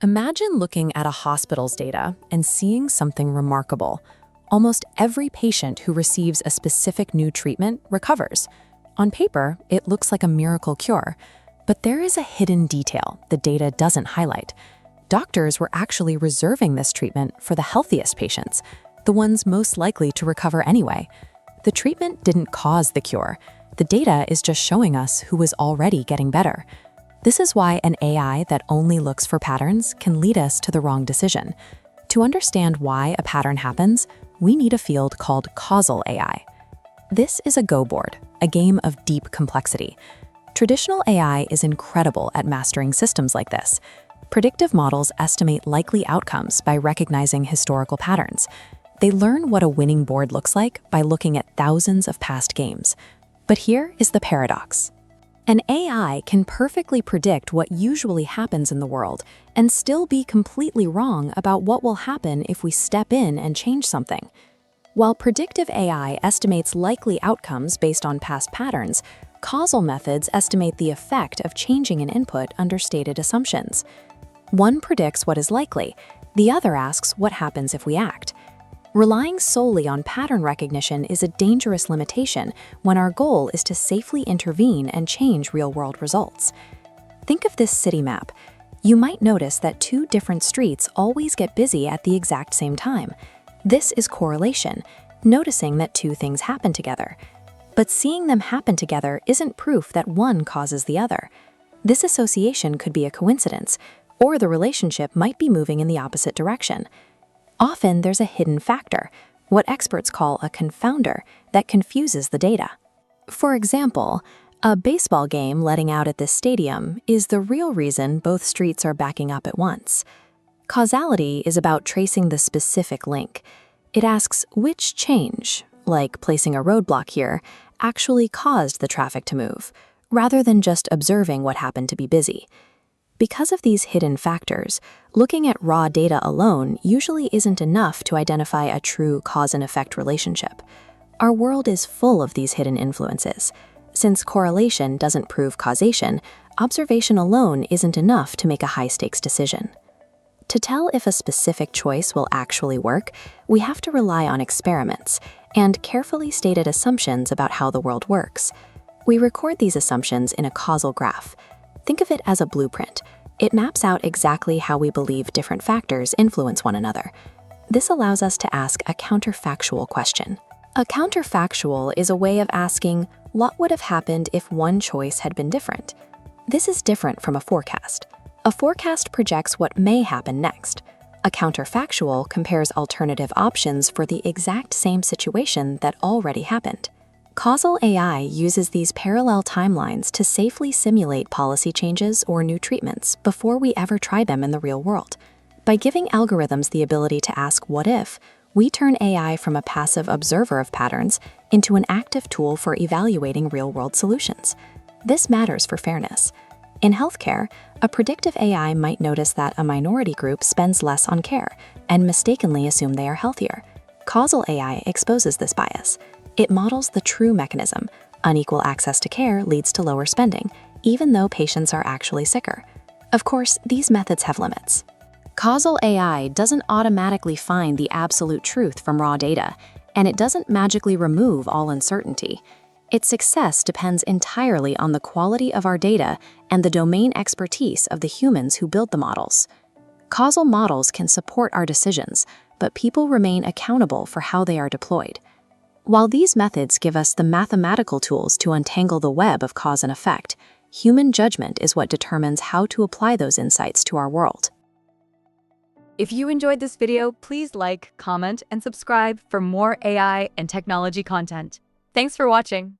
Imagine looking at a hospital's data and seeing something remarkable. Almost every patient who receives a specific new treatment recovers. On paper, it looks like a miracle cure, but there is a hidden detail the data doesn't highlight. Doctors were actually reserving this treatment for the healthiest patients, the ones most likely to recover anyway. The treatment didn't cause the cure. The data is just showing us who was already getting better. This is why an AI that only looks for patterns can lead us to the wrong decision. To understand why a pattern happens, we need a field called Causal AI. This is a Go board, a game of deep complexity. Traditional AI is incredible at mastering systems like this. Predictive models estimate likely outcomes by recognizing historical patterns. They learn what a winning board looks like by looking at thousands of past games. But here is the paradox. An AI can perfectly predict what usually happens in the world and still be completely wrong about what will happen if we step in and change something. While predictive AI estimates likely outcomes based on past patterns, causal methods estimate the effect of changing an input under stated assumptions. One predicts what is likely, the other asks what happens if we act. Relying solely on pattern recognition is a dangerous limitation when our goal is to safely intervene and change real-world results. Think of this city map. You might notice that two different streets always get busy at the exact same time. This is correlation, noticing that two things happen together. But seeing them happen together isn't proof that one causes the other. This association could be a coincidence, or the relationship might be moving in the opposite direction. Often there's a hidden factor, what experts call a confounder, that confuses the data. For example, a baseball game letting out at this stadium is the real reason both streets are backing up at once. Causality is about tracing the specific link. It asks which change, like placing a roadblock here, actually caused the traffic to move, rather than just observing what happened to be busy. Because of these hidden factors, looking at raw data alone usually isn't enough to identify a true cause and effect relationship. Our world is full of these hidden influences. Since correlation doesn't prove causation, observation alone isn't enough to make a high-stakes decision. To tell if a specific choice will actually work, we have to rely on experiments and carefully stated assumptions about how the world works. We record these assumptions in a causal graph. Think of it as a blueprint. It maps out exactly how we believe different factors influence one another. This allows us to ask a counterfactual question. A counterfactual is a way of asking, what would have happened if one choice had been different? This is different from a forecast. A forecast projects what may happen next. A counterfactual compares alternative options for the exact same situation that already happened. Causal AI uses these parallel timelines to safely simulate policy changes or new treatments before we ever try them in the real world. By giving algorithms the ability to ask what if, we turn AI from a passive observer of patterns into an active tool for evaluating real-world solutions. This matters for fairness. In healthcare, a predictive AI might notice that a minority group spends less on care and mistakenly assume they are healthier. Causal AI exposes this bias. It models the true mechanism. Unequal access to care leads to lower spending, even though patients are actually sicker. Of course, these methods have limits. Causal AI doesn't automatically find the absolute truth from raw data, and it doesn't magically remove all uncertainty. Its success depends entirely on the quality of our data and the domain expertise of the humans who build the models. Causal models can support our decisions, but people remain accountable for how they are deployed. While these methods give us the mathematical tools to untangle the web of cause and effect, human judgment is what determines how to apply those insights to our world. If you enjoyed this video, please like, comment, and subscribe for more AI and technology content. Thanks for watching.